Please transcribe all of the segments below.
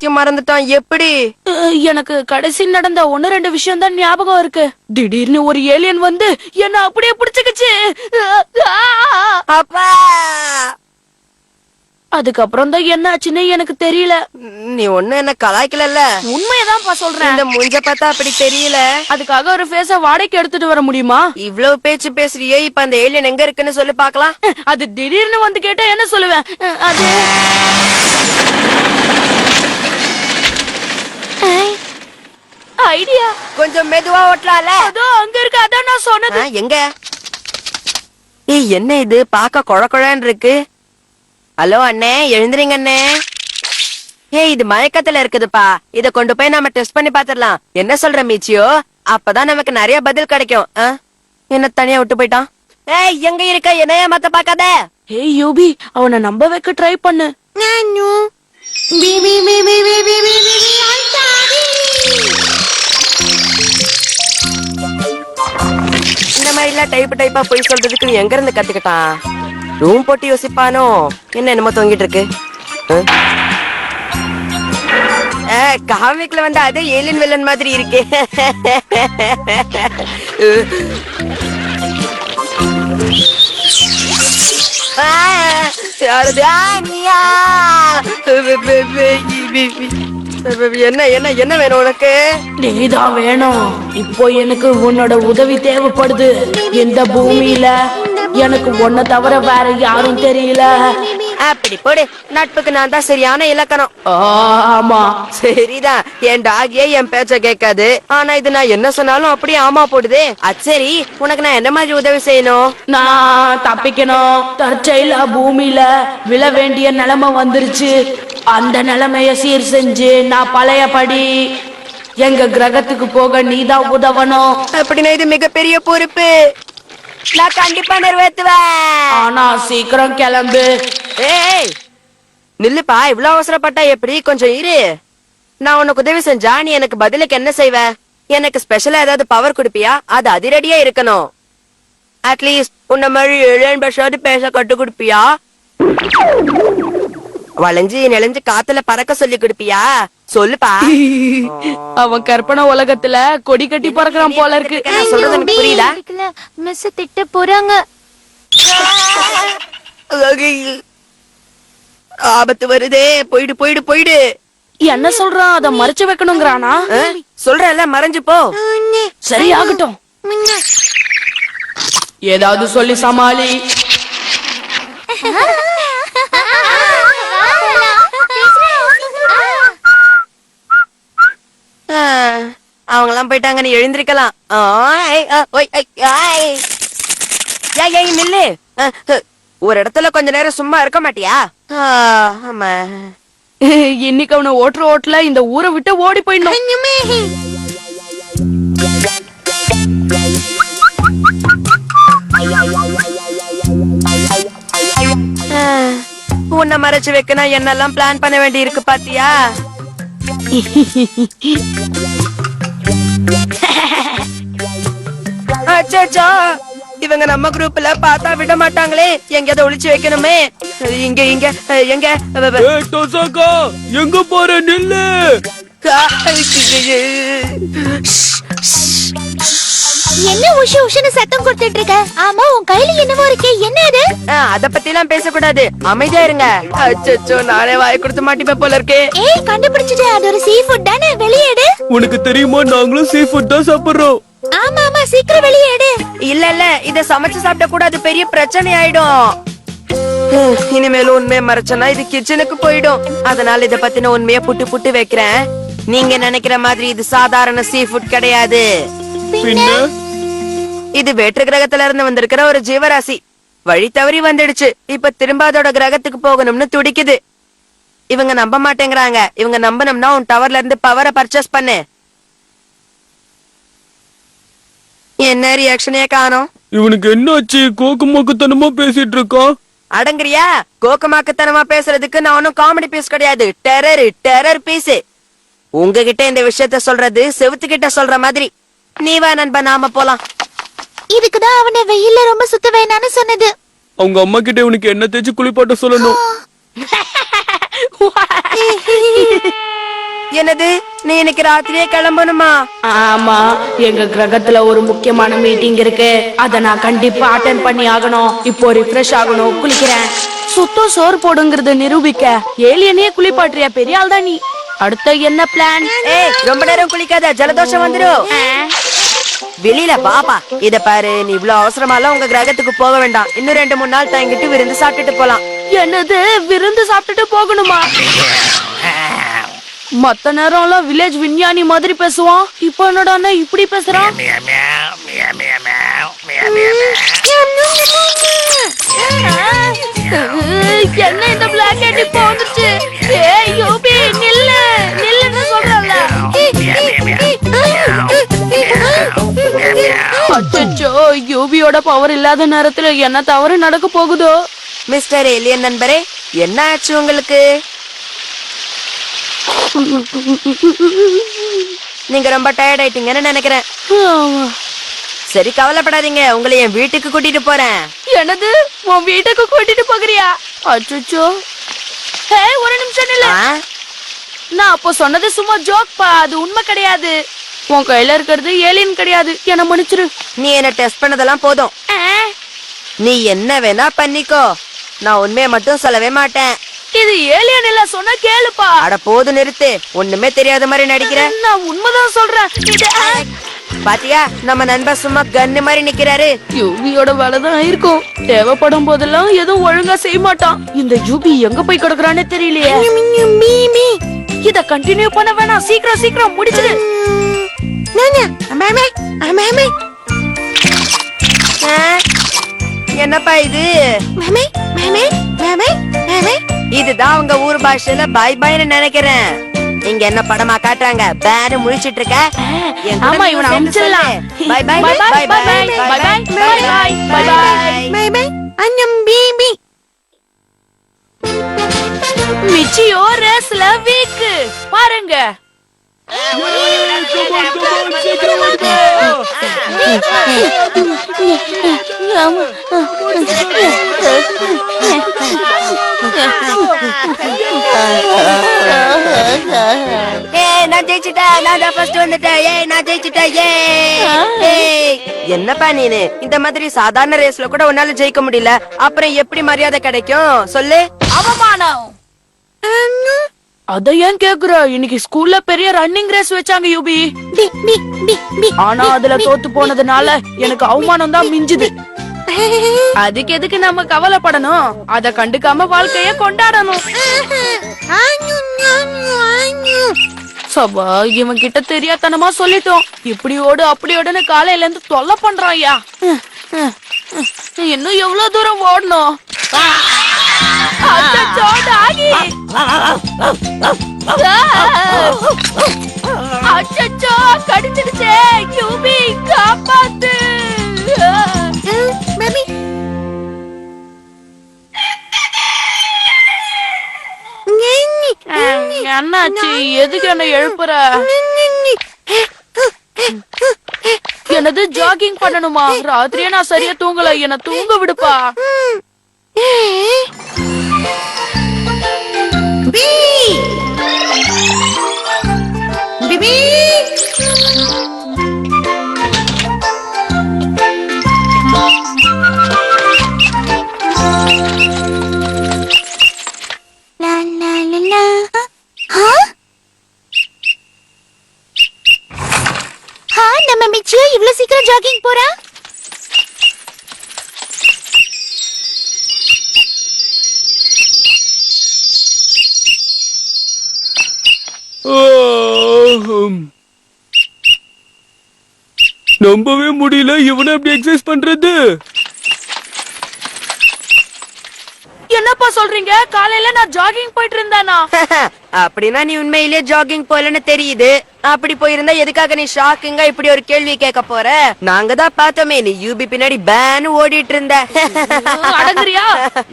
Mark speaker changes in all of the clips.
Speaker 1: எல்லாத்தையும் மறந்துட்டான். எப்படி?
Speaker 2: எனக்கு கடைசி நடந்த 1-2 விஷயம் தான் ஞாபகம் இருக்கு. திடீர்னு ஒரு ஏலியன் வந்து என்ன அப்படியே பிடிச்சுக்கிச்சு.
Speaker 1: அப்பா,
Speaker 2: அதுக்கப்புறம் தான் என்ன ஆச்சுன்னு எனக்கு தெரியல.
Speaker 1: நீ ஒண்ணு என்ன கலாய்க்கல?
Speaker 2: உண்மையதான்ப்பா சொல்றேன்.
Speaker 1: இந்த மூஞ்ச பார்த்தா அப்படி தெரியல.
Speaker 2: அதுக்காக ஒரு ஃபேஸ வாடகைக்கு எடுத்துட்டு வர முடியுமா?
Speaker 1: இவ்வளவு பேச்சு பேசுறியே, இப்ப அந்த ஏலியன் எங்க இருக்குன்னு சொல்லி பாக்கலாம்.
Speaker 2: அது திடீர்னு வந்து கேட்டா என்ன சொல்லுவேன்? அது ஐடியா.
Speaker 1: கொஞ்சம் மெதுவா ஓட்டலாம்ல.
Speaker 2: அதோ அங்க இருக்கு. அதான் நான் சொன்னது.
Speaker 1: எங்க? ஏய், என்ன இது பாக்க கொழ கொழன்னு இருக்கு. ஹலோ அண்ணே, எழுந்துறீங்க அண்ணே. ஏய், இது மயக்கத்துல இருக்குதுப்பா. இத கொண்டு போய் நாம டெஸ்ட் பண்ணி பாத்துடலாம். என்ன சொல்ற மீச்சியோ? அப்பதான் நமக்கு நிறைய பதில் கிடைக்கும். என்ன தனியா விட்டு போயிட்டான்? ஏய், எங்க இருக்க? என்னைய மத்த பாக்காத.
Speaker 2: ஏய் யூபி, அவனை நம்ப வைக்க ட்ரை பண்ணு.
Speaker 1: இந்த மாதிரி எல்லாம் டைப்பா போய் சொல்றதுக்கு நீ எங்க இருந்து கத்துக்கிட்டான்? ரூம் போட்டு யோசிப்பானோ? என்னமோ தொங்கிட்டு இருக்கு. காமிக்ல வந்து அதே ஏலியன் வில்லன் மாதிரி இருக்கு. என்ன என்ன என்ன வேணும் உனக்கு?
Speaker 2: நீதான் வேணும். இப்போ எனக்கு உன்னோட உதவி தேவைப்படுது. இந்த பூமியில எனக்கு உன்னை தவிர வேற யாரும் தெரியல.
Speaker 1: அப்படி போடு. நட்புக்கு நான் தான் சரியான இலக்கணம்.
Speaker 2: ஆமா,
Speaker 1: சரிதான். என் டாகியே என் பேச்ச கேட்காது. ஆனா இது நான் என்ன சொன்னாலும் அப்படியே ஆமா போடுதே. சரி, உனக்கு நான் என்ன மாதிரி உதவி செய்யணும்?
Speaker 2: நான் தப்பிக்கணும். தற்செயலா பூமியில விழ வேண்டிய நிலைமை வந்துருச்சு. அந்த நிலைமைய சீர் செஞ்சு நான் பழையபடி எங்க கிரகத்துக்கு போக நீதான் உதவணும்.
Speaker 1: அப்படின்னா இது மிகப்பெரிய பொறுப்பு. நான் கண்டிப்பா நிறைவேற்றுவேன்.
Speaker 2: ஆனா சீக்கிரம் கிளம்பு.
Speaker 1: ஏய், நில்லுப்பா. இவ்வளவு அவசரப்பட்டா எப்படி? கொஞ்சம் இரு. நான் உனக்கு உதவி செஞ்சா நீ எனக்கு பதிலுக்கு என்ன செய்வ? எனக்கு ஸ்பெஷலா ஏதாவது பவர் கொடுப்பியா? அது அதிரடியா இருக்கணும். அட்லீஸ்ட் உன்ன மாதிரி 7 பேச கட்டு கொடுப்பியா? வளைஞ்சு நெளிஞ்சு காத்துல பறக்க சொல்லி கொடுப்பியா? சொல்லுப்பா.
Speaker 2: அவன் கற்பனை உலகத்துல கொடி கட்டி பறக்கிறான் போல இருக்கு.
Speaker 1: சொல்றது எனக்கு புரியுதா?
Speaker 3: மிஸ் திட்ட போறாங்க.
Speaker 1: ஆபத்து வருதே. போயிடு போயிடு போயிடு.
Speaker 2: என்ன சொல்றான்? அத மறைச்சு வைக்கணுங்கிறானா?
Speaker 1: சொல்றல, மறைஞ்சு போ.
Speaker 2: சரி, ஆகட்டும். ஏதாவது சொல்லி சமாளி.
Speaker 1: அவங்க எல்லாம் போயிட்டாங்க. நீ எழுந்திருக்கலாம். நில்லு. ஒரு இடத்துல கொஞ்ச நேரம் சும்மா இருக்க மாட்டியா? ஆமா.
Speaker 2: இன்னைக்கு அவனை ஓட்டுல இந்த ஊரை விட்டு ஓடி போயிடணும்.
Speaker 1: உன்னை மறைச்சு வைக்கணும். என்னெல்லாம் பிளான் பண்ண வேண்டி இருக்கு பாத்தியா? அச்சச்சோ, இவங்க நம்ம குரூப்ல பார்த்தா விட மாட்டாங்களே. எங்கயாவது ஒளிச்சு வைக்கணுமே. இங்க இங்க எங்க?
Speaker 2: எங்க போற? நில்லு.
Speaker 3: என்ன உஷு உஷுன்னு சத்தம் கொடுத்துட்டு இருக்க? ஆமா, உன் கையில என்னவோ இருக்கு. என்ன அது?
Speaker 1: அத பத்தி எல்லாம் பேசக்கூடாது. அமைதியா இருங்க. அச்சச்சோ, நானே வாய் கொடுத்து மாட்டிப்ப போல இருக்கே.
Speaker 3: ஏய், கண்டுபிடிச்சிட்டு. அது ஒரு சீ ஃபுட் தானே. வெளியேடு.
Speaker 2: உனக்கு தெரியுமா, நாங்களும் சீ ஃபுட் தான் சாப்பிடுறோம்.
Speaker 3: ஆமா ஆமா, சீக்கிரம் வெளியேடு.
Speaker 1: இல்ல இல்ல, இத சமைச்சு சாப்பிட கூடாது. பெரிய பிரச்சனை ஆயிடும். இனிமேலும் உண்மையை மறைச்சனா இது கிச்சனுக்கு போயிடும். அதனால இத பத்தின உண்மையை புட்டு புட்டு வைக்கிறேன். நீங்க நினைக்கிற மாதிரி இது சாதாரண சீ ஃபுட் கிடையாது. இது வேற்று கிரகத்துல இருந்து வந்திருக்கிற ஒரு ஜீவராசி. வழி தவறி வந்துடுச்சு. இப்ப திரும்ப அதோட கிரகத்துக்கு போகணும்னு துடிக்குது. இவங்க நம்ப மாட்டேங்கிறாங்க. இவங்க நம்பணும்னா உன் டவர்ல இருந்து பவரை பர்ச்சேஸ் பண்ணு. என்ன ரியாக்ஷனே காணோம்?
Speaker 4: இவனுக்கு என்னாச்சு? கோக்குமாக்குத்தனமா பேசிட்டு இருக்கான்.
Speaker 1: அடங்குறியா? கோக்குமாக்குத்தனமா பேசுறதுக்கு நான் ஒன்னும் காமெடி பீஸ் கிடையாது. Terror piece. உங்ககிட்ட இந்த விஷயத்த சொல்றது செவுத்துக்கிட்ட சொல்ற மாதிரி. நீ வா நண்பா, நாம போலாம்.
Speaker 3: இதுக்குதான் அவனை வெயில்ல ரொம்ப சுத்த வேணான்னு சொன்னது.
Speaker 4: அவங்க அம்மா கிட்ட இவனுக்கு என்ன தேய்ச்சி குளிப்பாட்ட சொல்லணும்.
Speaker 1: என்னது நீ இன்னைக்கு ராத்திரியே கிளம்பணுமா?
Speaker 2: ஆமா, எங்க கிரகத்துல ஒரு முக்கியமான மீட்டிங் இருக்கு. அத நான் கண்டிப்பா அட்டெண்ட் பண்ணி ஆகணும். இப்போ ரிஃப்ரெஷ் ஆகணும், குளிக்கிறேன். சுத்தம் சோறு போடுங்கிறத நிரூபிக்க ஏலியனே குளிப்பாட்டுறியா? பெரிய ஆள் தான் நீ. அடுத்த என்ன பிளான்?
Speaker 1: ஏய், ரொம்ப நேரம் குளிக்காத, ஜலதோஷம் வந்துரும். வெளியில பாப்பா, இத பாரு, நீ இவ்வளவு அவசரமாலாம் உங்க கிரகத்துக்கு போக வேண்டாம். இன்னும் 2-3 நாள் தங்கிட்டு விருந்து சாப்பிட்டுட்டு போலாம்.
Speaker 2: என்னது, விருந்து சாப்பிட்டுட்டு போகணுமா? மத்த நேரம்லாம் வில்லேஜ் விஞ்ஞானி மாதிரி பேசுவான். இப்போ என்னடா இப்படி பேசுறான்? என்ன இந்த பிளாக்கெட் இப்போ வந்துச்சு? ஏய் யூபி, நில்லு நில்லுன்னு சொல்றல. அச்சச்சோ, யூபியோட பவர் இல்லாத நேரத்துல என்ன தவறு நடக்க போகுதோ?
Speaker 1: மிஸ்டர் ஏலியன் நண்பரே, என்ன ஆச்சு உங்களுக்கு? நீங்க ரொம்ப டயர்ட் ஆயிட்டீங்கன்னு நினைக்கிறேன். சரி, கவலைப்படாதீங்க, உங்களை என் வீட்டுக்கு கூட்டிட்டு போறேன்.
Speaker 2: என்னது, உன் வீட்டுக்கு கூட்டிட்டு போகிறியா? அச்சச்சோ. ஏய், ஒரு நிமிஷம் நில்லு. நான் அப்போ சொன்னது சும்மா ஜோக் பா, அது உண்மை கிடையாது. உன் கையில இருக்கிறது ஏலியன் கிடையாது, என்ன மன்னிச்சிரு.
Speaker 1: நீ என்ன டெஸ்ட் பண்ணதெல்லாம் போதும். நீ என்ன வேணா பண்ணிக்கோ, நான் உண்மையை மட்டும் சொல்லவே மாட்டேன்.
Speaker 2: இது ஏலியன் இல்ல, சொன்ன கேளுப்பா.
Speaker 1: அட போது, நிறுத்து, ஒண்ணுமே தெரியாத மாதிரி நடிக்கிற.
Speaker 2: நான் உண்மைதான் சொல்றேன். இது
Speaker 1: பாத்தியா, நம்ம நண்பர் சும்மா கன்னு மாதிரி நிக்கிறாரு.
Speaker 2: யூபியோட வேலைதான் இருக்கும். தேவைப்படும் போதெல்லாம் எதுவும் ஒழுங்கா செய்ய மாட்டான். இந்த யூபி எங்க போய் கிடக்குறானே தெரியலையே. இத கண்டினியூ பண்ண வேணாம், சீக்கிரம் சீக்கிரம் முடிச்சிடு.
Speaker 1: என்னப்பா இது? இதுதான் உங்க ஊர் பாஷையில பாய் பாய்னு நினைக்கிறேன். இங்க என்ன படமா காட்டுறாங்க? பேரு முழிச்சிட்டு இருக்க.
Speaker 2: ஆமா, இவனை அனுப்பிச்சிடலாம்.
Speaker 1: Bye bye bye bye bye bye bye.
Speaker 2: மிச்சியோ ரேஸ்ல வீக் பாருங்க.
Speaker 1: நான் ஜெயிச்சிட்டேன், நான் தான் ஃபர்ஸ்ட் வந்துட்டேன். ஏய், நான் ஜெயிச்சிட்டேன். ஏய், என்னப்பா நீனு இந்த மாதிரி சாதாரண ரேஸ்ல கூட உன்னால ஜெயிக்க முடியல, அப்புறம் எப்படி மரியாதை கிடைக்கும் சொல்லு?
Speaker 2: அவமானம். அத ஏன் கேக்குற? இன்னைக்கு ஸ்கூல்ல பெரிய ரன்னிங் ரேஸ் வச்சாங்க யூபி. ஆனா அதுல தோத்து போனதுனால எனக்கு அவமானம் தான் மிஞ்சுது. அதுக்கு எதுக்கு நம்ம கவலைப்படணும்? அத கண்டுக்காம வாழ்க்கைய கொண்டாடணும். சபா, இவன் கிட்ட தெரியாதனமா சொல்லிட்டோம். இப்படி ஓடு அப்படி ஓடுன்னு காலையில இருந்து தொல்லை பண்றான். ஐயா, இன்னும் எவ்வளவு தூரம் ஓடணும்? அச்சச்சோ, கடிச்சிடுச்சே. யூபி, காப்பாத்து. என்னாச்சு? எதுக்கு என்ன எழுப்புற? என்னது, ஜாகிங் பண்ணணுமா? ராத்திரியே நான் சரியா தூங்கல, என்ன தூங்க விடுப்பா.
Speaker 3: நம்ம மிச்சியோ இவ்வளவு சீக்கிரம் ஜாகிங் போறா?
Speaker 4: நம்பவே முடியல, இவனை எப்படி எக்ஸசைஸ் பண்றது?
Speaker 2: என்னப்பா சொல்றீங்க? காலையில நான் ஜாகிங் போயிட்டு இருந்தானா?
Speaker 1: அப்படின்னா நீ உண்மையிலேயே ஜாகிங் போலன்னு தெரியுது. அப்படி போயிருந்தா எதுக்காக நீ ஷாக்கிங்கா இப்படி ஒரு கேள்வி கேட்க போற? நாங்க தான் பார்த்தோமே, நீ யூபி பின்னாடி பேனு ஓடிட்டு இருந்த.
Speaker 2: அடங்குறியா?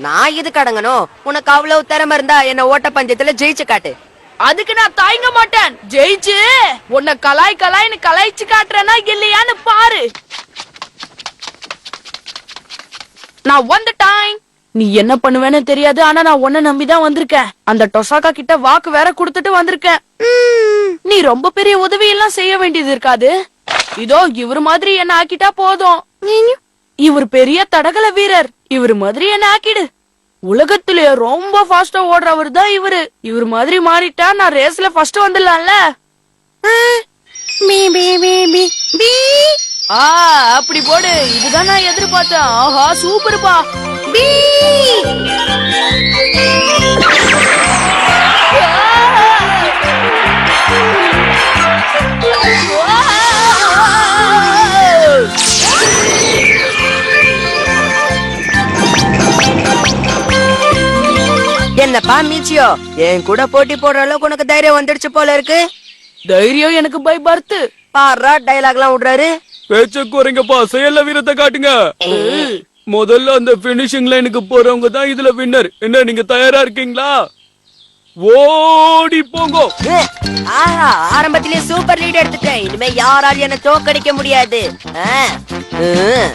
Speaker 1: நான் எதுக்கு அடங்கணும்? உனக்கு அவ்வளவு திறமை இருந்தா என்ன ஓட்ட பந்தயத்துல ஜெயிச்சு காட்டு.
Speaker 2: அதுக்கு நான் தயங்க மாட்டேன். ஜெயிச்சு உன்னை கலாய்னு கலாய்ச்சு காட்டுறேன்னா இல்லையான்னு பாரு. நான் வந்துட்டேன். நீ என்ன பண்ணுவேன்னு தெரியாது, ஆனா நான் உன்னை நம்பிதான் வந்திருக்கேன். அந்த டொசாக்கா கிட்ட வாக்கு வேற கொடுத்துட்டு வந்திருக்கேன். நீ ரொம்ப பெரிய உதவி எல்லாம் செய்ய வேண்டியது இருக்காது. இதோ இவர் மாதிரி என்ன ஆக்கிட்டா போதும். இவர் பெரிய தடகள வீரர். இவர் மாதிரி என்ன ஆக்கிடு. உலகத்திலேயே ரொம்ப ஃபாஸ்டா ஓடுறவர் தான் இவரு. இவர் மாதிரி மாறிட்டா நான் ரேஸ்ல ஃபர்ஸ்ட் வந்துடலாம்ல. அப்படி போடு. இதுதான் நான் எதிர்பார்த்தேன். ஆஹா சூப்பர்ப்பா.
Speaker 1: என்னப்பா மீச்சியோ, என் கூட போட்டி போடுற அளவுக்கு உனக்கு தைரியம் வந்துடுச்சு போல இருக்கு.
Speaker 2: தைரியம் எனக்கு பை பர்த்.
Speaker 1: பாரா டைலாக் எல்லாம் விடுறாரு.
Speaker 4: பேச்ச குறைங்கப்பா, செயல்ல வீரத்தை காட்டுங்க. முதல்ல அந்த பினிஷிங் லைனுக்கு போறவங்க தான் இதுல வின்னர். என்ன நீங்க தயாரா இருக்கீங்களா? ஓடி போங்க.
Speaker 1: ஆஹா, ஆரம்பத்திலே சூப்பர் லீட் எடுத்துட்டேன். இனிமே யாராலும் என்ன தோக்கடிக்க முடியாது.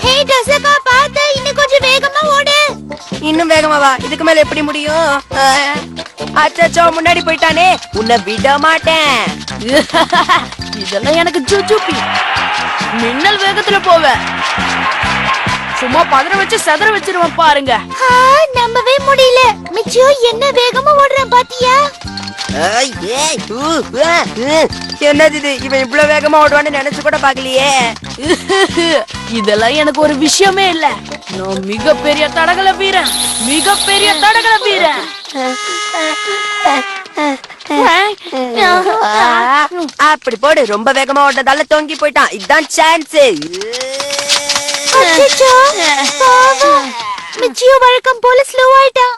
Speaker 3: ஹே டொசாக்கா, பாத்து இன்னும் கொஞ்சம் வேகமா ஓடு.
Speaker 1: இன்னும் வேகமா வா. இதுக்கு மேல எப்படி முடியும்? அச்சச்சோ, முன்னாடி போயிட்டானே. உன்னை விட மாட்டேன்.
Speaker 2: இதெல்லாம் எனக்கு ஜுஜுபி. மின்னல் வேகத்துல போவேன். சும்மா பதற வச்சு செதற வச்சிருவேன் பாருங்க.
Speaker 3: நம்பவே முடியல. மிச்சியோ என்ன வேகமா ஓடுறான் பாத்தியா?
Speaker 1: என்னது இது? இவன் இவ்வளவு வேகமா ஓடுவான்னு நினைச்சு கூட பாக்கலையே.
Speaker 2: இதெல்லாம் எனக்கு ஒரு விஷயமே இல்ல. நான் மிகப்பெரிய தடகள வீரன். மிகப்பெரிய தடகள வீரன்.
Speaker 1: அப்படி போடு. ரொம்ப வேகமா ஓடுறதால தொங்கி போயிட்டான். இதுதான் சான்ஸ்.
Speaker 3: அச்சச்சோ, பாவம். மிச்சியோ வழக்கம் போல ஸ்லோ ஆயிட்டான்.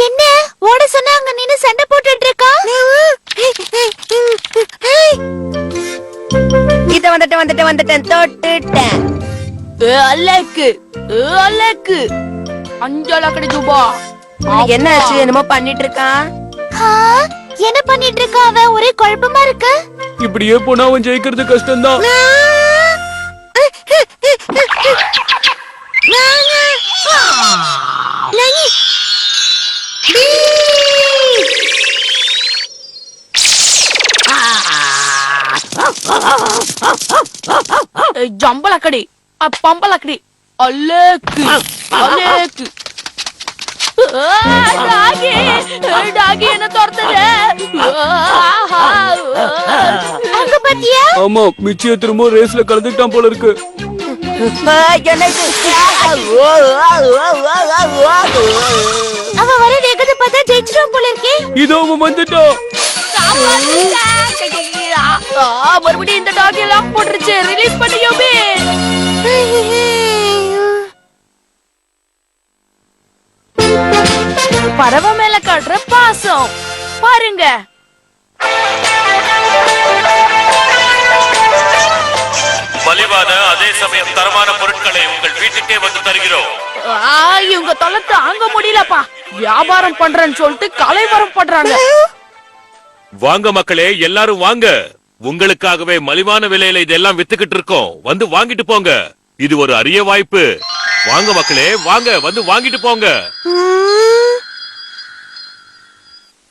Speaker 3: என்ன ஓட சொன்னாங்க, நின்னு சண்டை போட்டுட்டு இருக்கா?
Speaker 1: இத வந்துட்டேன் தொட்டுட்டேன்.
Speaker 2: அலக்கு அலக்கு அஞ்சலக்கடி ஜூபா.
Speaker 1: என்ன ஆச்சு? என்னமோ பண்ணிட்டு இருக்கான்.
Speaker 3: என்ன பண்ணிட்டு இருக்கா அவன்? ஒரே குழப்பமா இருக்கு.
Speaker 4: இப்படியே போனா அவன் ஜெயிக்கிறது கஷ்டம்தான்.
Speaker 2: ஜம்பலக்கடி பம்பலக்கடி அலக்கு அலக்கு. டாகி என்ன துரத்துற?
Speaker 3: அங்க பாத்தியா?
Speaker 4: ஆமா, மிச்சிய திரும்ப ரேஸ்ல கலந்துட்டான் போல இருக்கு.
Speaker 3: அவன் வர வேகத்தை பார்த்தா ஜெயிச்சிரும் போல இருக்கே.
Speaker 4: இதோ அவன் வந்துட்டான்.
Speaker 2: மறுபடியும் இந்த டாகி எல்லாம் போட்டுருச்சு. ரிலீஸ் பண்ணியோமே. பறவை மேல காட்டுற பாசம் பாருங்க.
Speaker 5: மலிவான அதே சமயம் தரமான பொருட்களை உங்கள் வீட்டுக்கே வந்து தருகிறோம்.
Speaker 2: இவங்க தொலை தாங்க முடியலப்பா. வியாபாரம் பண்றேன்னு சொல்லிட்டு கலைவரம் பண்றாங்க.
Speaker 5: வாங்க மக்களே, எல்லாரும் வாங்க. உங்களுக்காகவே மலிவான விலையில இதெல்லாம் வித்துக்கிட்டு இருக்கோம். வந்து வாங்கிட்டு போங்க. இது ஒரு அரிய வாய்ப்பு. வாங்க மக்களே, வாங்க, வந்து வாங்கிட்டு போங்க.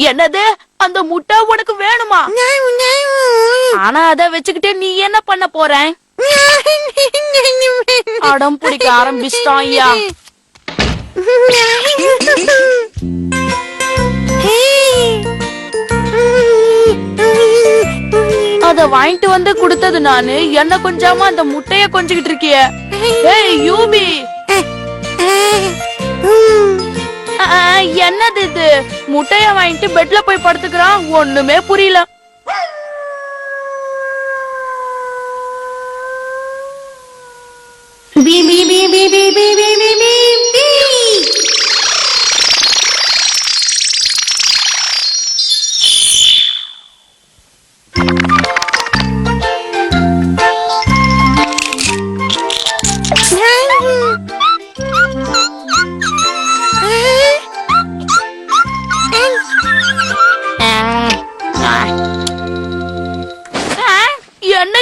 Speaker 2: என்னது? அந்த முட்டை உனக்கு வேணுமா? ஆனா அத வச்சுக்கிட்டே நீ என்ன பண்ண போற? அடம் பிடிக்க ஆரம்பிச்சிட்டான் ஐயா. அத வாங்கிட்டு வந்து கொடுத்தது நானு. என்ன கொஞ்சாம அந்த முட்டைய கொஞ்சிக்கிட்டு இருக்கிய. ஏய் யூபி, என்னது இது? முட்டைய வாங்கிட்டு பெட்ல போய் படுத்துக்கிறான். ஒண்ணுமே புரியல.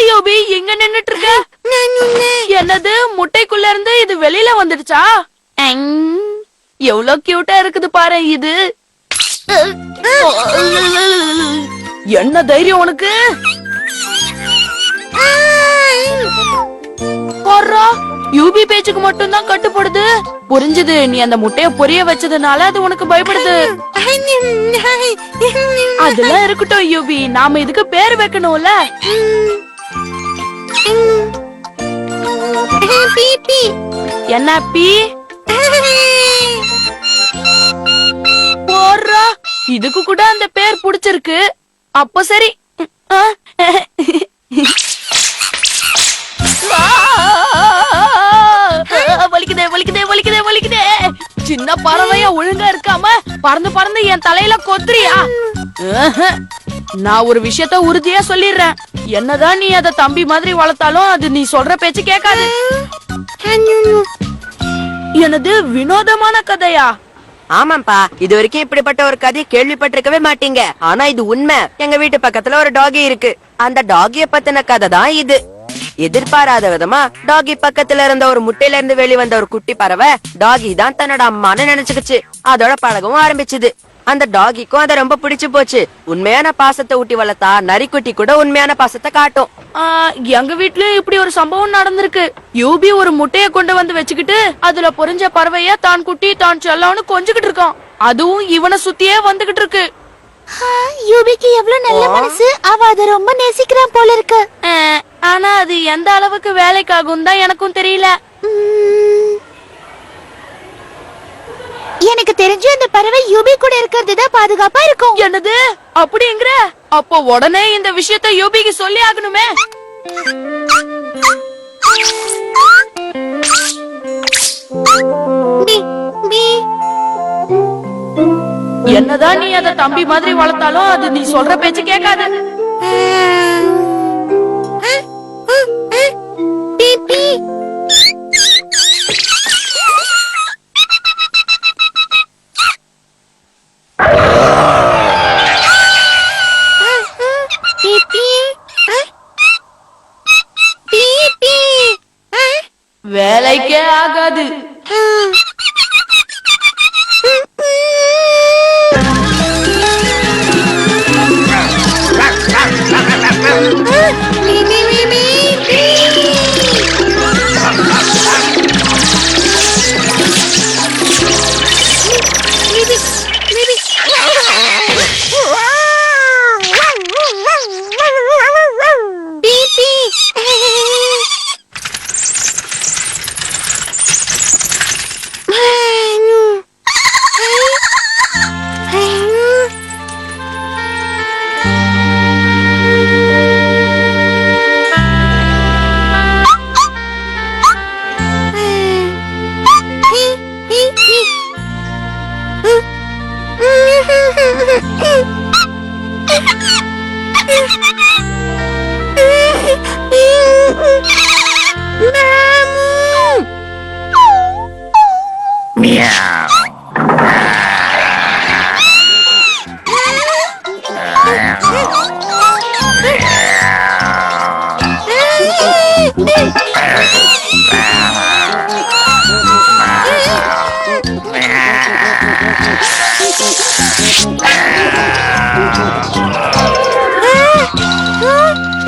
Speaker 2: யோபி எங்க நின்னுட்டு இருக்க? என்னது முட்டைக்குள்ள இருந்து இது வெளியில வந்துடுச்சா? எவ்வளவு கியூட்டா இருக்குது பாரு இது. என்ன தைரியம் உனக்கு? போறா யூபி பேச்சுக்கு மட்டும் தான் கட்டுப்படுது. புரிஞ்சது, நீ அந்த முட்டைய பொரிய வச்சதுனால அது உனக்கு பயப்படுது. அதெல்லாம் இருக்கட்டும் யூபி, நாம இதுக்கு பேர் வைக்கணும்ல. என்ன பி? போறா இதுக்கு கூட அந்த பேர் புடிச்சிருக்கு. அப்ப சரி. வலிக்குதே வலிக்குதே வலிக்குதே வலிக்குதே. சின்ன பறவையா ஒழுங்கா இருக்காம பறந்து பறந்து என் தலையில கொத்துறியா? நான் ஒரு விஷயத்த உறுதியா சொல்லிடுறேன். என்னதான் நீ அத தம்பி மாதிரி வளர்த்தாலும் அது நீ சொல்ற பேச்சு கேட்காது. எனது வினோதமான கதையா?
Speaker 1: ஆமாப்பா, இது வரைக்கும் இப்படிப்பட்ட ஒரு கதையை கேள்விப்பட்டிருக்கவே மாட்டீங்க. ஆனா இது உண்மை. எங்க வீட்டு பக்கத்துல ஒரு டாகி இருக்கு. அந்த டாகிய பத்தின கதை தான் இது. எதிர்பாராத விதமா டாகி பக்கத்துல இருந்த ஒரு முட்டையில இருந்து வெளிவந்த ஒரு குட்டி பறவை டாகி தான் தன்னோட அம்மான்னு நினைச்சுக்கிச்சு. அதோட பழகவும் ஆரம்பிச்சுது. அந்த டாகிக்கும் அதை ரொம்ப பிடிச்சு போச்சு. உண்மையான பாசத்தை ஊட்டி வளர்த்தா நரிக்குட்டி கூட உண்மையான பாசத்தை காட்டும்.
Speaker 2: எங்க வீட்லயும் இப்படி ஒரு சம்பவம் நடந்திருக்கு. யூபி ஒரு முட்டைய கொண்டு வந்து வச்சுக்கிட்டு அதுல பொறிஞ்ச பறவைய தான் குட்டி தான் செல்லம்னு கொஞ்சிக்கிட்டு இருக்கான். அதுவும் இவனை சுத்தியே வந்துகிட்டு இருக்கு.
Speaker 3: யூபிக்கு எவ்வளவு நல்ல மனசு. அவ அத ரொம்ப நேசிக்கிறான் போல இருக்கு.
Speaker 2: ஆனா அது எந்த அளவுக்கு வேலைக்காகும் தான் எனக்கும் தெரியல.
Speaker 3: எனக்கு தெரிஞ்சு அந்த பறவை யூபி கூட இருக்கிறது தான் பாதுகாப்பா இருக்கும்.
Speaker 2: என்னது அப்படிங்கிற? அப்போ உடனே இந்த விஷயத்தை யூபிக்கு சொல்லி ஆகணுமே. என்னதான் நீ அத தம்பி மாதிரி வளர்த்தாலும் அது நீ சொல்ற பேச்சு கேட்காது. வேலைக்கே ஆகாது.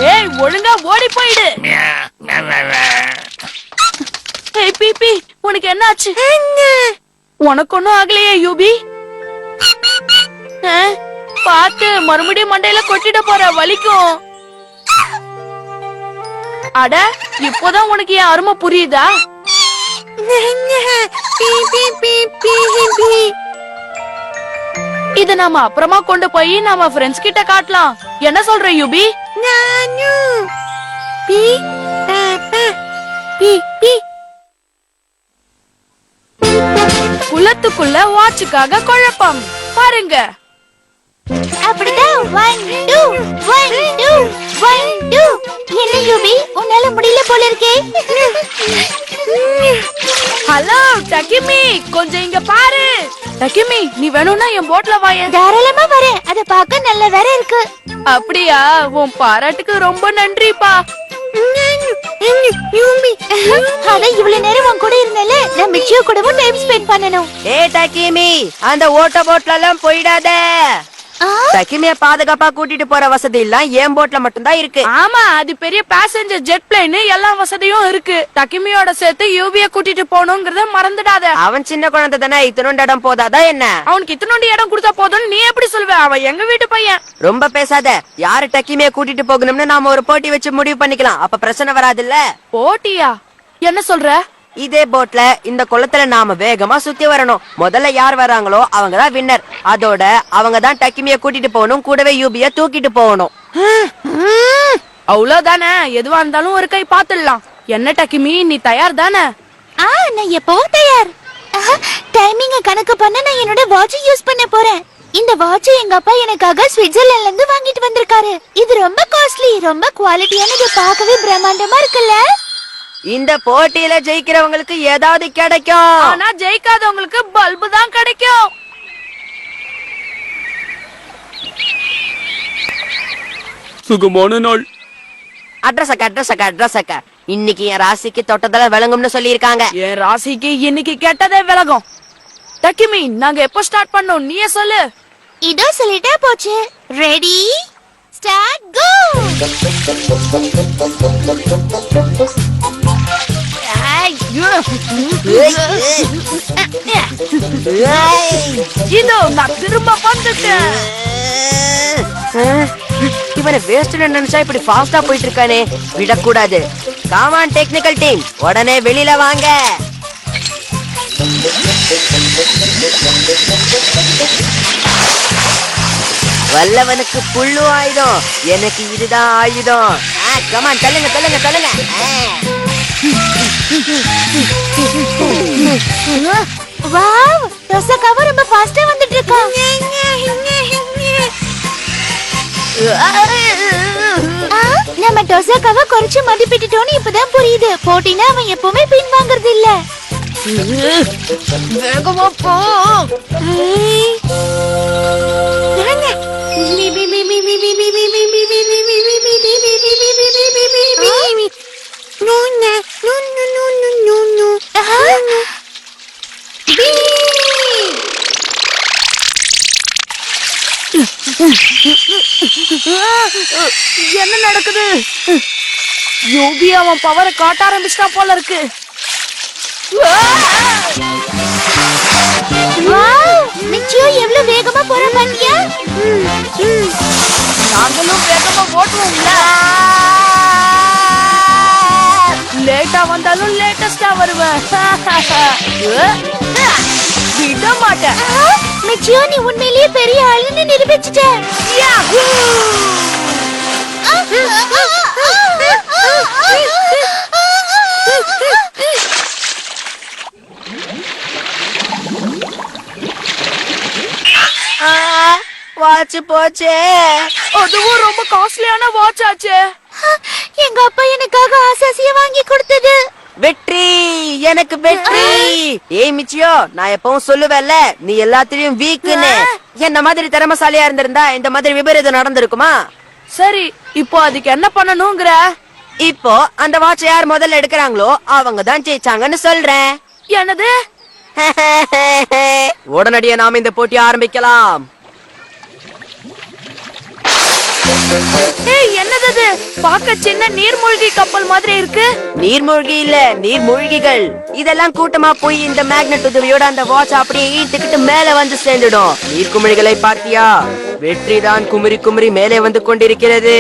Speaker 2: ஏய், ஒழுங்கா ஓடி போயிடு. ஏய் பிபி, உனக்கு என்ன ஆச்சு? உனக்கு ஒண்ணும் ஆகலையே யூபி? பாத்து மறுபடியும் மண்டையில கொட்டிட போற, வலிக்கும். அட, இப்போதான் உனக்கு என் அருமை புரியுதா? இத நாம அப்புறமா கொண்டு போய் நாம ஃப்ரெண்ட்ஸ் கிட்ட காட்டலாம். என்ன சொல்ற யூபி? குளத்துக்குள்ள வாட்சுக்காக குழப்பம் பாருங்க.
Speaker 3: அப்படிதான் 1 2 1 2 1 2. என்ன யூபி, உன்னால முடியல போல இருக்கே.
Speaker 2: ஹலோ டக்கிமி, கொஞ்சம் இங்க பாரு. டக்கிமி, நீ வேணும்னா என் போட்ல வாயேன்.
Speaker 3: தாராளமா வரேன். அத பார்க்க நல்ல வேற இருக்கு.
Speaker 2: அப்படியா? உன் பாராட்டுக்கு ரொம்ப நன்றிப்பா.
Speaker 3: அதான் இவ்வளவு நேரம் உன் கூட இருந்தல நான் மிச்சியோ கூடவும் டைம் ஸ்பெண்ட் பண்ணனும்.
Speaker 1: ஏ டக்கிமி, அந்த ஓட்ட போட்ல எல்லாம் போயிடாத. டக்கிமிய பாதுகாப்பா கூட்டிட்டு போற வசதி எல்லாம் என் போட்ல மட்டும்தான் இருக்கு.
Speaker 2: ஆமா, அது பெரிய பேசஞ்சர் ஜெட் பிளேன், எல்லா வசதியும் இருக்கு. டக்கிமியோட சேர்த்து யூபிய கூட்டிட்டு போகணுங்கிறத மறந்துடாத.
Speaker 1: அவன் சின்ன குழந்தை தானே, இத்தனோண்டு இடம் போதாதா என்ன?
Speaker 2: அவனுக்கு இத்தனோண்டு இடம் கொடுத்தா போதும்னு நீ எப்படி சொல்லுவ? அவன் எங்க வீட்டு பையன்.
Speaker 1: ரொம்ப பேசாத. யாரு டக்கிமிய கூட்டிட்டு போகணும்னு நாம ஒரு போட்டி வச்சு முடிவு பண்ணிக்கலாம். அப்ப பிரச்சனை வராதுல்ல.
Speaker 2: போட்டியா? என்ன சொல்ற?
Speaker 1: இதே போட்ல இந்த குளத்துல நாம வேகமா சுத்தி வரணும். முதல்ல யார் வராங்களோ அவங்கதான் வின்னர். அதோட அவங்க தான் டக்கிமிய கூட்டிட்டு போகணும், கூடவே யூபிய தூக்கிட்டு போகணும்.
Speaker 2: அவ்வளவுதானே, எதுவா இருந்தாலும் ஒரு கை பாத்துடலாம். என்ன டக்கிமி, நீ தயார் தானே?
Speaker 3: நான் எப்பவும் தயார். டைமிங்க கணக்கு பண்ண நான் என்னோட வாட்ச் யூஸ் பண்ண போறேன். இந்த வாட்ச் எங்க அப்பா எனக்காக ஸ்விட்சர்லாந்துல இருந்து வாங்கிட்டு வந்திருக்காரு. இது ரொம்ப காஸ்ட்லி, ரொம்ப குவாலிட்டியானது, பார்க்கவே பிரம்மாண்டமா இருக்குல்ல.
Speaker 1: இந்த போட்டியில ஜெயிக்கிறவங்களுக்கு ஏதாவது கிடைக்கும்.
Speaker 2: ஆனா ஜெயிக்காதவங்களுக்கு பல்பு தான் கிடைக்கும்.
Speaker 4: சுகமான நாள்.
Speaker 1: அட்ரஸ் அக்கா இன்னைக்கு என் ராசிக்கு தொட்டதெல்லாம் விளங்கும்னு சொல்லியிருக்காங்க.
Speaker 2: என் ராசிக்கு இன்னைக்கு கெட்டதே விலகும். டக்கிமி, நாங்க எப்போ ஸ்டார்ட் பண்ணோம் நீயே சொல்லு.
Speaker 3: இதோ சொல்லிட்டா போச்சு. ரெடி ஸ்டார்ட் கோ.
Speaker 2: இதோ நான் திரும்ப வந்துட்டேன்.
Speaker 1: இவனை வேஸ்ட் நினைச்சா இப்படி ஃபாஸ்டா போயிட்டு இருக்கானே, விடக்கூடாது. காமான் டெக்னிக்கல் டீம், உடனே வெளியில வாங்க. வல்லவனுக்கு புல்லு ஆயுதம், எனக்கு இதுதான் ஆயுதம். கமான், தள்ளுங்க தள்ளுங்க தள்ளுங்க.
Speaker 3: வாவ், டொசாக்காவ ரொம்ப ஃபாஸ்டா வந்துட்டு இருக்கா. நம்ம டொசாக்காவ குறைச்சு மதிப்பிட்டுட்டோம்னு இப்பதான் புரியுது. போட்டினா அவன் எப்பவுமே பின் வாங்குறது இல்ல.
Speaker 2: வேகமா போ. என்ன நடக்குது? யூபி அவன் பவரை காட்ட ஆரம்பிச்சிட்டா போல இருக்கு.
Speaker 3: வாவ், மிச்சியோ எவ்வளவு வேகமா போற பாத்தியா?
Speaker 2: நாங்களும் வேகமா ஓட்டுவோம்ல. லேட்டா வந்தாலும் லேட்டஸ்டா வருவேன். விட மாட்டேன்.
Speaker 3: மிச்சியோ, நீ உண்மையிலேயே பெரிய ஆளுன்னு நிரூபிச்சிட்ட.
Speaker 1: வாட்ச் போச்சே.
Speaker 2: அதுவும் ரொம்ப காஸ்ட்லியான வாட்ச் ஆச்சே.
Speaker 3: எங்க அப்பா எனக்காக ஆசாசியா வாங்கி கொடுத்தது.
Speaker 1: வெற்றி, எனக்கு வெற்றி. ஏய் மிச்சியோ, நான் எப்பவும் சொல்லுவேன்ல, நீ எல்லாத்திலயும் வீக்குன்னு. என்ன மாதிரி திறமசாலியா இருந்திருந்தா இந்த மாதிரி விபரீதம் நடந்திருக்குமா?
Speaker 2: சரி, இப்போ அதுக்கு என்ன பண்ணணும்ங்கற?
Speaker 1: இப்போ அந்த வாட்ச் யார் முதல்ல எடுக்கறாங்களோ அவங்க தான் ஜெயிச்சாங்கன்னு சொல்றேன்.
Speaker 2: என்னது?
Speaker 1: உடனடியா நாம இந்த போட்டி ஆரம்பிக்கலாம்.
Speaker 2: ஏய், என்னது இது? பார்க்க சின்ன நீர்மூழ்கி கப்பல் மாதிரி இருக்கு.
Speaker 1: நீர்மூழ்கி இல்ல, நீர்மூழ்கிகள். இதெல்லாம் கூட்டமா போய் இந்த மேக்னெட் உதவியோட அந்த வாட்ச் அப்படியே ஈர்த்துக்கிட்டு மேல வந்து சேர்ந்துடும். நீர்க்குமிழிகளை பார்த்தியா? வெற்றி தான் குமரி குமரி மேலே வந்து கொண்டிருக்கிறது.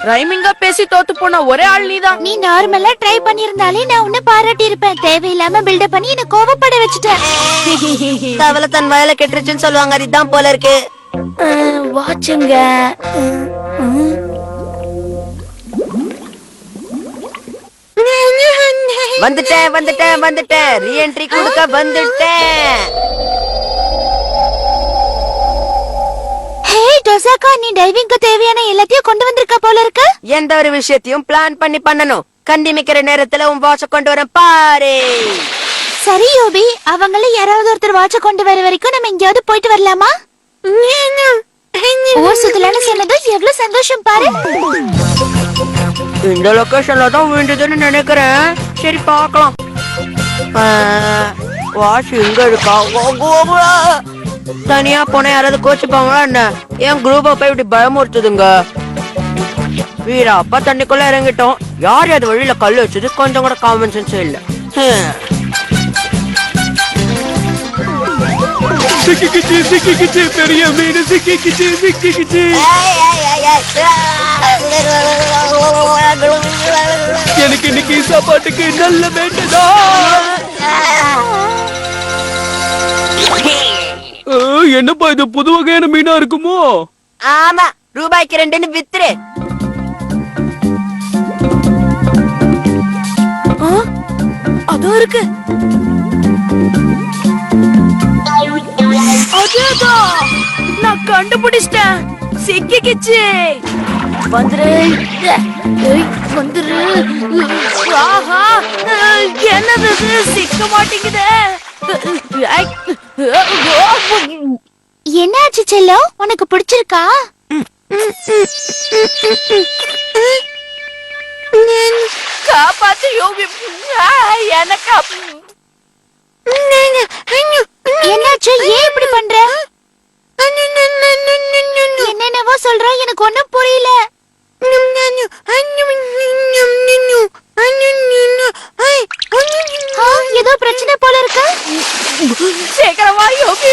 Speaker 2: ரைமிங்கா பேசி தோத்து போன ஒரே ஆள் நீதான்.
Speaker 3: நீ நார்மலா ட்ரை பண்ணிருந்தாலே நான் உன்னை பாராட்டி இருப்பேன். தேவையில்லாம பில்டப் பண்ணி என்ன கோவப்பட வச்சுட்ட.
Speaker 1: தவளை தன் வயல கெட்டுருச்சுன்னு சொல்லுவாங்க, அதுதான் போல இருக்கு.
Speaker 3: வாட்சுங்க.
Speaker 1: வந்துட்டேன் ரீஎன்ட்ரி கொடுக்க வந்துட்டேன்.
Speaker 3: ஹே டொசாக்கா, நீ டைவிங்க்கு தேவையான எல்லாத்தையும் கொண்டு வந்திருக்க போல இருக்கு.
Speaker 1: எந்த ஒரு விஷயத்தையும் பிளான் பண்ணி பண்ணணும். கண்டிமிக்கிற நேரத்துல உன் வாட்ச கொண்டு வரேன் பாரு.
Speaker 3: சரி யோபி, அவங்கள யாராவது ஒருத்தர் வாட்ச கொண்டு வர வரைக்கும் நம்ம எங்கேயாவது போயிட்டு வரலாமா? ஓ ஊர் சுத்தலான்னு சொன்னதும் எவ்வளவு சந்தோஷம் பாரு.
Speaker 1: இந்த லொகேஷன்ல தான் விழுந்ததுன்னு நினைக்கிறேன். சரி பார்க்கலாம். வாட்ச் எங்க இருக்கா? தனியா போன யாராவது கோச்சுப்பாங்களா என்ன? என் குரூப்ப போய் இப்படி பயமுறுத்துதுங்க. வீரா அப்பா தண்ணிக்குள்ள இறங்கிட்டோம். யார் அது வழியில கல்லு வச்சது? கொஞ்சம் கூட காமன் சென்ஸ் இல்ல.
Speaker 4: சிக்கிக்கிச்சு பெரிய மீன் சிக்கிக்கிச்சு. எனக்கு இன்னைக்கு சாப்பாட்டுக்கு நல்ல வேண்டதா. என்னப்பா இது புது வகையான மீனா இருக்குமோ?
Speaker 1: ஆமா, ரூபாய்க்கு 2ன்னு வித்துரு.
Speaker 2: அதோ இருக்கு. அதேதான், நான் கண்டுபிடிச்சிட்டேன். சிக்கிக்கிச்சு. வந்துரு. ஏய், வந்துரு. ஆஹா, என்னது இது? சிக்க மாட்டேங்குதே.
Speaker 3: என்னாச்சு செல்லம்? உனக்கு பிடிச்சிருக்கா?
Speaker 2: காப்பாத்து யோகி. எனக்கு
Speaker 3: என்னாச்சு? ஏன் இப்படி பண்ற? என்னென்னவோ சொல்ற, எனக்கு ஒண்ணும் புரியல. ஏதோ பிரச்சனை போல இருக்கு.
Speaker 2: சீக்கிரமா யோகி.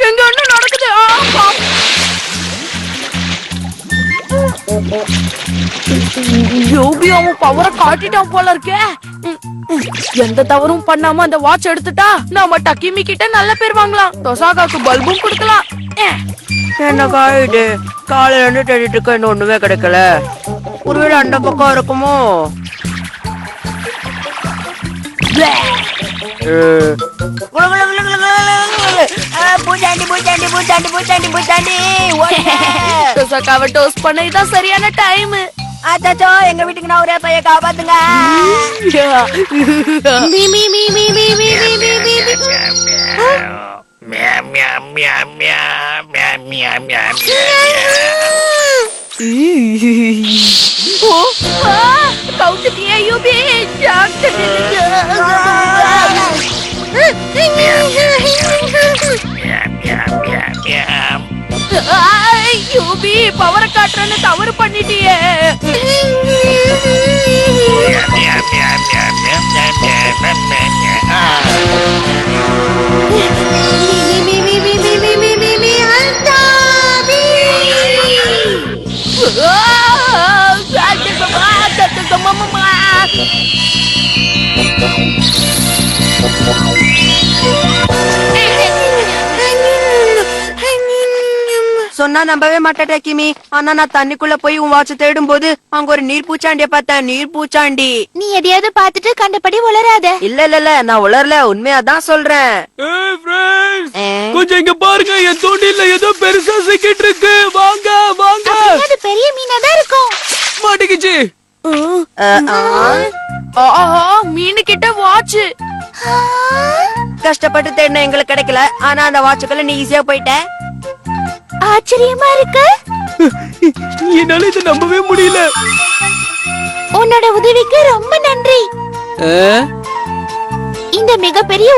Speaker 2: எங்க என்ன நடக்குது? யோகி அவன் பவரை காட்டிட்டான் போல இருக்கே. எந்த தவறும் பண்ணாம அந்த வாட்ச் எடுத்துட்டா நாம டக்கிமி கிட்ட நல்ல பேர் வாங்கலாம். தொசாகாக்கு பல்பும் கொடுக்கலாம்.
Speaker 1: என்னக்கா இது? காலையில இருந்து தேடிட்டு இருக்க, இன்னும் ஒண்ணுமே கிடைக்கல. ஒருவேளை அந்த பக்கம் இருக்குமோ?
Speaker 2: தொசாகாவை டோஸ்ட் பண்ண இதான் சரியான டைம்.
Speaker 1: அச்சோ, எங்க வீட்டுக்கு நான் ஒரே பைய காப்பாத்துங்க.
Speaker 2: கவுத்துட்டியே யூபி. யூபி பவரை காட்டுறன்னு தவறு பண்ணிட்டியே.
Speaker 1: சொன்னா நம்பவே மாட்டேன் கிமி. ஆனா நான் தண்ணிக்குள்ள போய் உன் வாட்ச தேடும் போது அங்க ஒரு நீர் பூச்சாண்டிய பார்த்தேன். நீர் பூச்சாண்டி.
Speaker 3: நீ எதையாவது பார்த்துட்டு கண்டபடி உளராத.
Speaker 1: இல்ல நான் உளரல, உண்மையாதான் சொல்றேன்.
Speaker 4: கொஞ்சம் இங்க பாருங்க, என் தூண்டில ஏதோ பெருசா சிக்கிட்டு இருக்கு. வாங்க வாங்க.
Speaker 3: அது பெரிய மீனா தான் இருக்கும்.
Speaker 4: மாட்டிக்கிச்சு.
Speaker 2: மீனு கிட்ட வாட்ச்.
Speaker 1: கஷ்டப்பட்டு தேடின எங்களுக்கு கிடைக்கல. ஆனா அந்த வாட்சுக்குள்ள நீ ஈஸியா போயிட்ட.
Speaker 3: ஆச்சரியமா இருக்கு.
Speaker 4: என்னால இதை நம்பவே முடியல.
Speaker 3: உன்னோட உதவிக்கு ரொம்ப நன்றி. இந்த மிகப்பெரிய